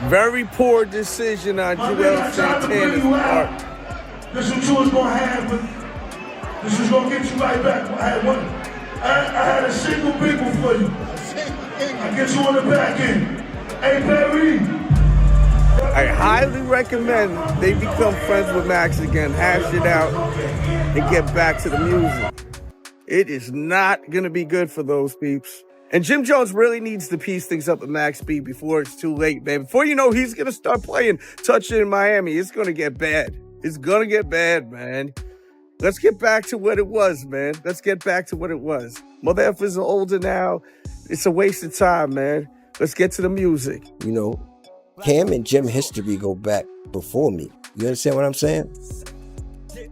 Very poor decision on Juelz Santana's part. This is what you was gonna have, but this is gonna get you right back. I had a single people for you. I get you on the back end. Hey, Perry. I highly recommend they become friends with Max again, hash it out, and get back to the music. It is not gonna be good for those peeps. And Jim Jones really needs to piece things up with Max B before it's too late, man. Before you know, he's going to start playing Touching in Miami. It's going to get bad. It's going to get bad, man. Let's get back to what it was, man. Let's get back to what it was. Mother effers are older now. It's a waste of time, man. Let's get to the music. You know, Cam and Jim history go back before me. You understand what I'm saying?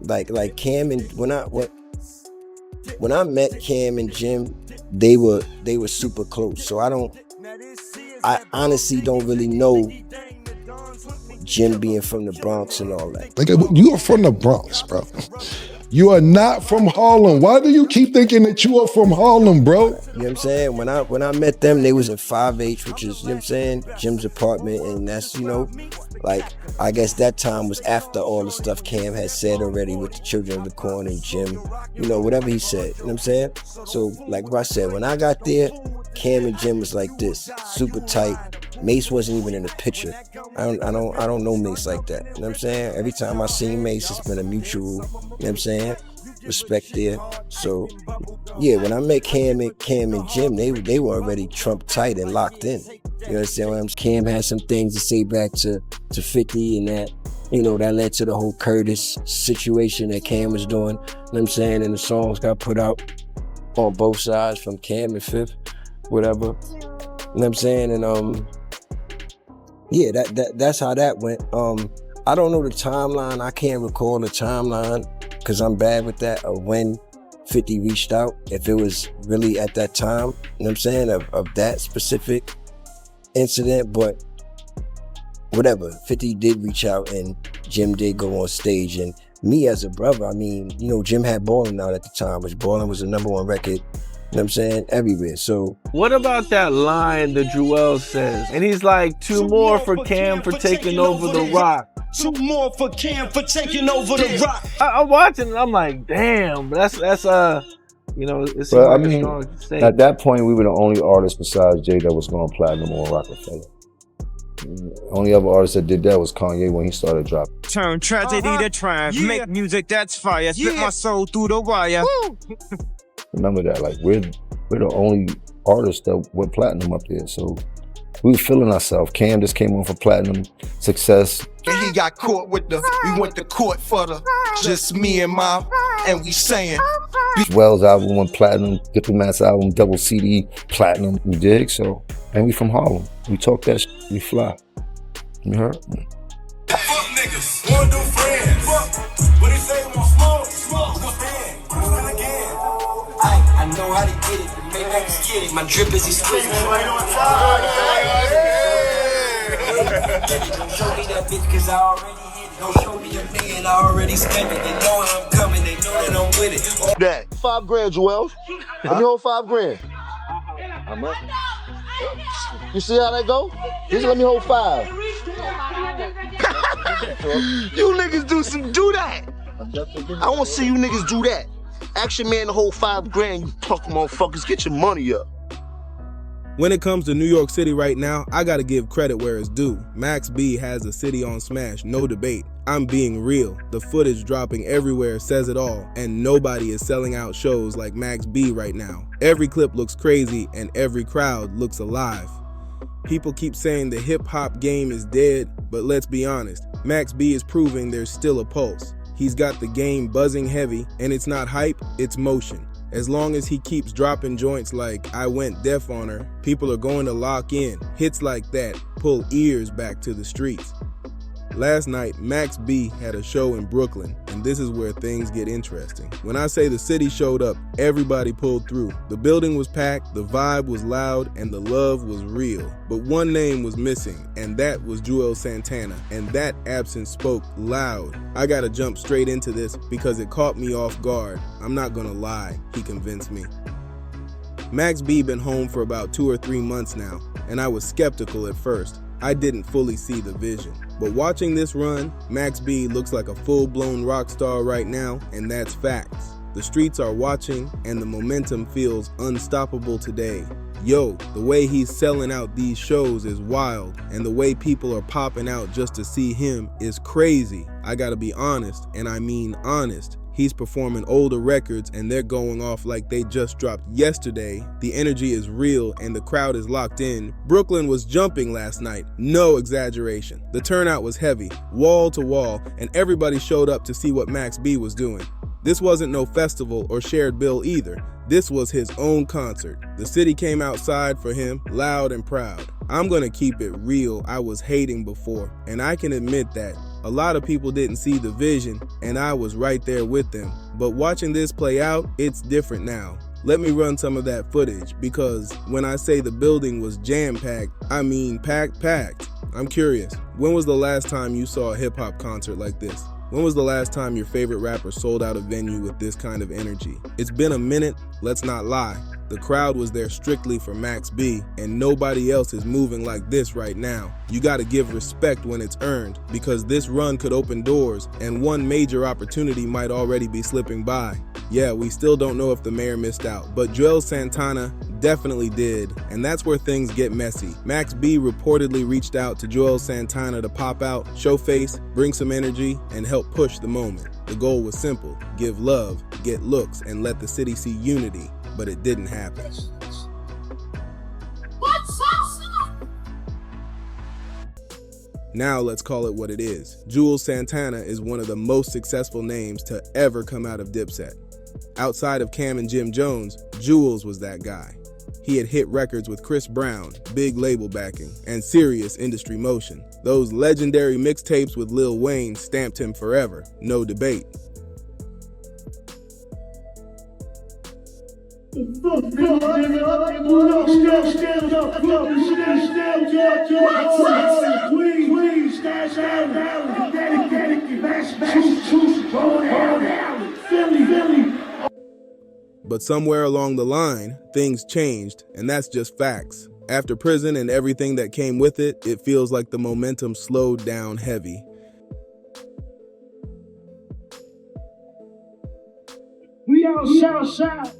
Like Cam and when I met Cam and Jim, they were super close. So I honestly don't really know Jim being from the Bronx and all that. Like, you are from the Bronx, bro. You are not from Harlem. Why do you keep thinking that you are from Harlem, bro? You know what I'm saying? When I met them, they was in 5H, which is, you know what I'm saying, Jim's apartment, and that's, you know, like, I guess that time was after all the stuff Cam had said already with the Children of the Corn and Jim, you know, whatever he said, you know what I'm saying? So, like I said, when I got there, Cam and Jim was like this, super tight. Mace wasn't even in the picture. I don't know Mace like that. You know what I'm saying? Every time I seen Mace, it's been a mutual, you know what I'm saying, respect there. So yeah, when I met Cam and Jim, they were already Trump tight and locked in. You understand what I'm saying? Cam had some things to say back to 50, and that, you know, that led to the whole Curtis situation that Cam was doing. You know what I'm saying? And the songs got put out on both sides from Cam and Fifth, whatever. You know what I'm saying? And yeah, that's how that went. I don't know the timeline. I can't recall the timeline because I'm bad with that, of when 50 reached out, if it was really at that time, you know what I'm saying, of that specific incident. But whatever, 50 did reach out and Jim did go on stage. And me as a brother, I mean, you know, Jim had Ballin' Out at the time, which Ballin' was the #1 record, you know what I'm saying, everywhere. So what about that line that Juelz says? And he's like, two more for Cam for taking over the rock. 2 more for Cam for taking over the rock. I'm watching and I'm like, damn, that's you know, it's well, like I mean, at that point we were the only artist besides Jay that was going platinum on Rockefeller. The only other artist that did that was Kanye when he started dropping. Turn tragedy to triumph, make music that's fire, spit my soul through the wire. Remember that, like we're the only artists that went platinum up there, so we were feeling ourselves. Cam just came on for platinum success. And he got caught with we went to court for just me and my, and we saying. Juelz album went platinum, Diplomat's album, double CD, platinum, you dig? So, and we from Harlem. We talk that shit, we fly. You heard? Fuck niggas, want new friends. What he say, want smoke, again. I know how to get it, the Maybach's get it. My drip is exquisite. Don't show me that bitch, cause I already hit it. Don't show me a man, I already spent it. They know I'm coming, they know that I'm with it. That. $5 grand, Juelz. Let me hold $5 grand. How much? You see how that go? Just let me hold 5. You niggas do that. I want to see you niggas do that. Ask your man to hold $5 grand, you punk motherfuckers. Get your money up. When it comes to New York City right now, I gotta give credit where it's due. Max B has the city on smash, no debate. I'm being real. The footage dropping everywhere says it all, and nobody is selling out shows like Max B right now. Every clip looks crazy, and every crowd looks alive. People keep saying the hip-hop game is dead, but let's be honest, Max B is proving there's still a pulse. He's got the game buzzing heavy, and it's not hype, it's motion. As long as he keeps dropping joints like I Went Deaf on Her, people are going to lock in. Hits like that pull ears back to the streets. Last night, Max B had a show in Brooklyn, and this is where things get interesting. When I say the city showed up, everybody pulled through. The building was packed, the vibe was loud, and the love was real. But one name was missing, and that was Juelz Santana, and that absence spoke loud. I gotta jump straight into this because it caught me off guard. I'm not gonna lie, he convinced me. Max B been home for about 2 or 3 months now, and I was skeptical at first. I didn't fully see the vision. But watching this run, Max B looks like a full-blown rock star right now, and that's facts. The streets are watching, and the momentum feels unstoppable today. Yo, the way he's selling out these shows is wild, and the way people are popping out just to see him is crazy. I gotta be honest, and I mean honest. He's performing older records and they're going off like they just dropped yesterday. The energy is real and the crowd is locked in. Brooklyn was jumping last night, no exaggeration. The turnout was heavy, wall to wall, and everybody showed up to see what Max B was doing. This wasn't no festival or shared bill either. This was his own concert. The city came outside for him, loud and proud. I'm gonna keep it real, I was hating before, and I can admit that. A lot of people didn't see the vision, and I was right there with them. But watching this play out, it's different now. Let me run some of that footage, because when I say the building was jam-packed, I mean packed. I'm curious, when was the last time you saw a hip-hop concert like this? When was the last time your favorite rapper sold out a venue with this kind of energy? It's been a minute, let's not lie. The crowd was there strictly for Max B, and nobody else is moving like this right now. You gotta give respect when it's earned, because this run could open doors, and one major opportunity might already be slipping by. Yeah, we still don't know if the mayor missed out, but Juelz Santana definitely did, and that's where things get messy. Max B reportedly reached out to Juelz Santana to pop out, show face, bring some energy, and help push the moment. The goal was simple: give love, get looks, and let the city see unity. But it didn't happen. Now let's call it what it is. Juelz Santana is one of the most successful names to ever come out of Dipset. Outside of Cam and Jim Jones, Juelz was that guy. He had hit records with Chris Brown, big label backing, and serious industry motion. Those legendary mixtapes with Lil Wayne stamped him forever, no debate. But somewhere along the line, things changed, and that's just facts. After prison and everything that came with it, it feels like the momentum slowed down heavy. We outside.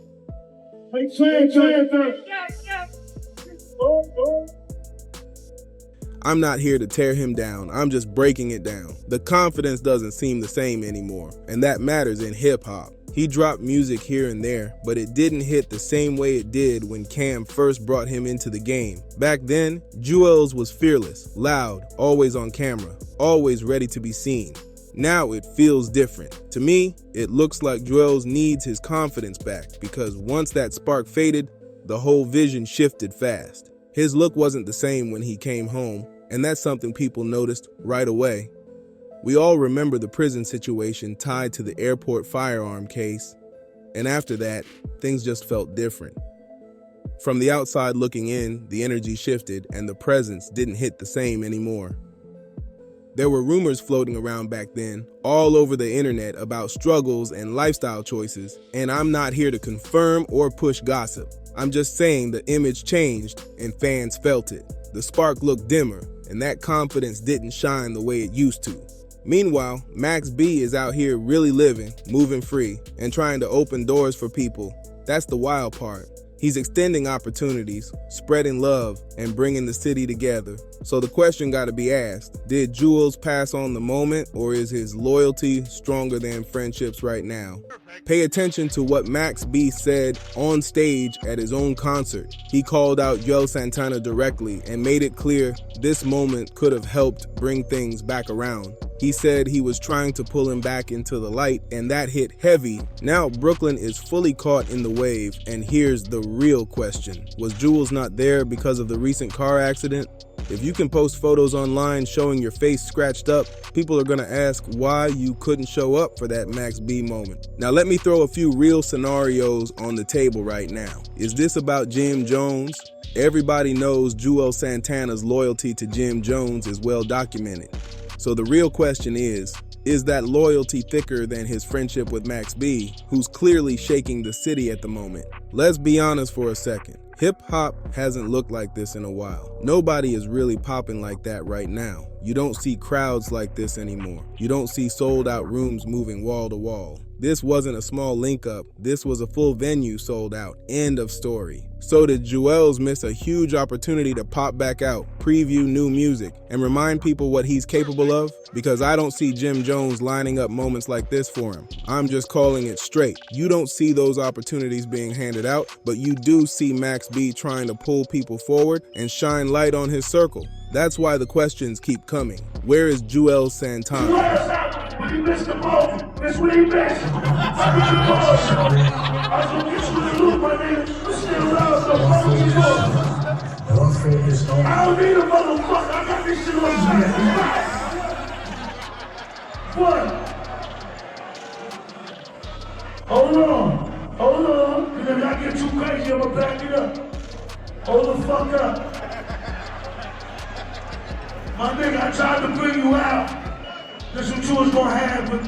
I'm not here to tear him down, I'm just breaking it down. The confidence doesn't seem the same anymore, and that matters in hip-hop. He dropped music here and there, but it didn't hit the same way it did when Cam first brought him into the game. Back then, Juelz was fearless, loud, always on camera, always ready to be seen. Now it feels different. To me, it looks like Juelz needs his confidence back, because once that spark faded, the whole vision shifted fast. His look wasn't the same when he came home, and that's something people noticed right away. We all remember the prison situation tied to the airport firearm case, and after that, things just felt different. From the outside looking in, the energy shifted and the presence didn't hit the same anymore. There were rumors floating around back then, all over the internet, about struggles and lifestyle choices, and I'm not here to confirm or push gossip. I'm just saying the image changed and fans felt it. The spark looked dimmer, and that confidence didn't shine the way it used to. Meanwhile, Max B is out here really living, moving free, and trying to open doors for people. That's the wild part. He's extending opportunities, spreading love, and bringing the city together. So the question gotta be asked, did Juelz pass on the moment, or is his loyalty stronger than friendships right now? Pay attention to what Max B said on stage at his own concert. He called out Juelz Santana directly and made it clear this moment could have helped bring things back around. He said he was trying to pull him back into the light, and that hit heavy. Now Brooklyn is fully caught in the wave, and here's the real question. Was Juelz not there because of the recent car accident? If you can post photos online showing your face scratched up, people are gonna ask why you couldn't show up for that Max B moment. Now let me throw a few real scenarios on the table right now. Is this about Jim Jones? Everybody knows Juelz Santana's loyalty to Jim Jones is well documented. So the real question is that loyalty thicker than his friendship with Max B, who's clearly shaking the city at the moment? Let's be honest for a second. Hip-hop hasn't looked like this in a while. Nobody is really popping like that right now. You don't see crowds like this anymore. You don't see sold-out rooms moving wall to wall. This wasn't a small link-up. This was a full venue sold out. End of story. So did Juelz miss a huge opportunity to pop back out, preview new music, and remind people what he's capable of? Because I don't see Jim Jones lining up moments like this for him. I'm just calling it straight. You don't see those opportunities being handed out, but you do see Max B trying to pull people forward and shine light on his circle. That's why the questions keep coming. Where is Juelz Santana? When you missed the moment, that's when you missed. I get you close. I was gonna get you in the loop, my nigga. But still loud, so fuck you for. I don't need a motherfucker. I got this shit on the What? Hold on. Because if I get too crazy, I'm gonna back it up. Hold the fuck up. My nigga, I tried to bring you out. This what you was gonna have, but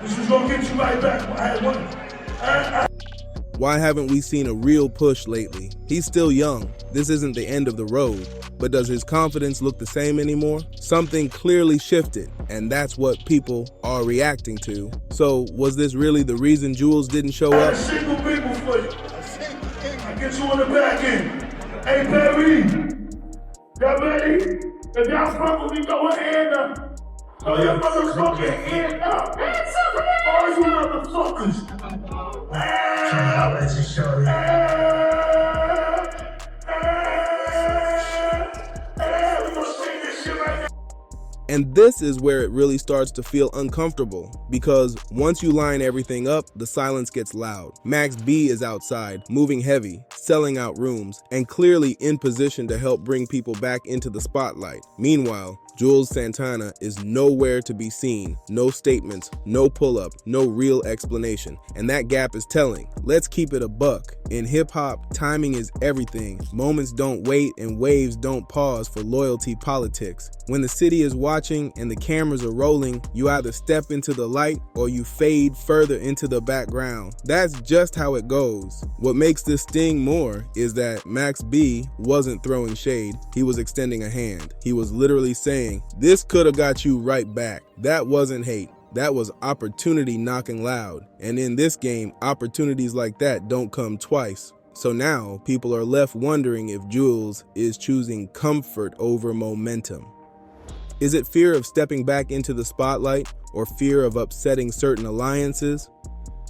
this was gonna get you right back. I had one. Why haven't we seen a real push lately? He's still young. This isn't the end of the road. But does his confidence look the same anymore? Something clearly shifted, and that's what people are reacting to. So, was this really the reason Juelz didn't show up? Single people for you. I get you on the back end. Hey, Perry. Y'all ready? If y'all fuck with me, go ahead up. Throw your motherfucking hand up. Hands up, all you motherfuckers. We gonna sing this shit right now. And this is where it really starts to feel uncomfortable, because once you line everything up, the silence gets loud. Max B is outside, moving heavy, selling out rooms, and clearly in position to help bring people back into the spotlight. Meanwhile, Juelz Santana is nowhere to be seen. No statements, no pull-up, no real explanation. And that gap is telling. Let's keep it a buck. In hip-hop, timing is everything. Moments don't wait and waves don't pause for loyalty politics. When the city is watching and the cameras are rolling, you either step into the light or you fade further into the background. That's just how it goes. What makes this sting more is that Max B wasn't throwing shade. He was extending a hand. He was literally saying, "This could have got you right back." That wasn't hate. That was opportunity knocking loud. And in this game, opportunities like that don't come twice. So now people are left wondering if Juelz is choosing comfort over momentum. Is it fear of stepping back into the spotlight or fear of upsetting certain alliances?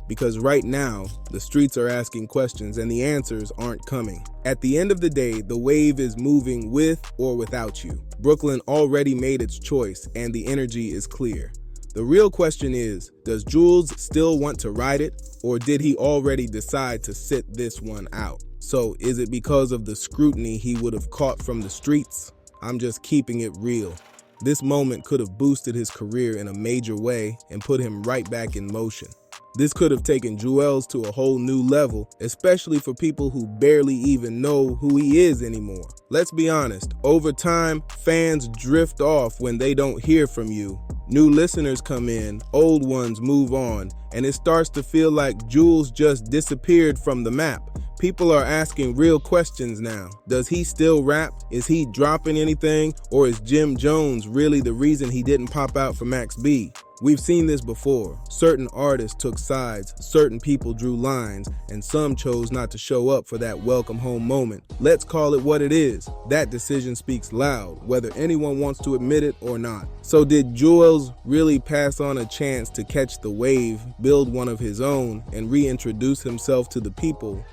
Because right now, the streets are asking questions and the answers aren't coming. At the end of the day, the wave is moving with or without you. Brooklyn already made its choice and the energy is clear. The real question is, does Juelz still want to ride it, or did he already decide to sit this one out? So is it because of the scrutiny he would have caught from the streets? I'm just keeping it real. This moment could have boosted his career in a major way and put him right back in motion. This could have taken Juelz to a whole new level, especially for people who barely even know who he is anymore. Let's be honest, over time, fans drift off when they don't hear from you. New listeners come in, old ones move on, and it starts to feel like Juelz just disappeared from the map. People are asking real questions now. Does he still rap? Is he dropping anything? Or is Jim Jones really the reason he didn't pop out for Max B? We've seen this before. Certain artists took sides, certain people drew lines, and some chose not to show up for that welcome home moment. Let's call it what it is. That decision speaks loud, whether anyone wants to admit it or not. So did Juelz really pass on a chance to catch the wave, build one of his own, and reintroduce himself to the people?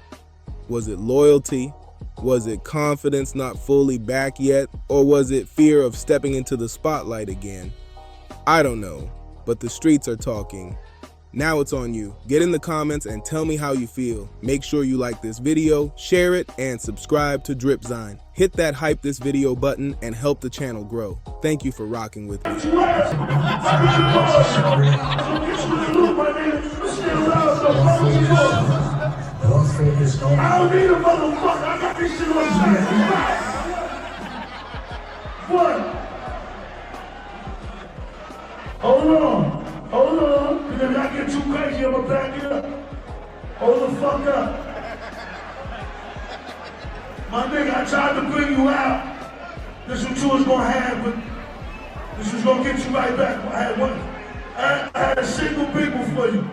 Was it loyalty? Was it confidence not fully back yet? Or was it fear of stepping into the spotlight again? I don't know, but the streets are talking. Now it's on you. Get in the comments and tell me how you feel. Make sure you like this video, share it, and subscribe to Dripzine. Hit that hype this video button and help the channel grow. Thank you for rocking with me. I don't need a motherfucker. I got this shit on track. What? Hold on. Because if I get too crazy, I'ma back it up. Hold the fuck up. My nigga, I tried to bring you out. This is what you was gonna have, but this was gonna get you right back. I had a single people for you.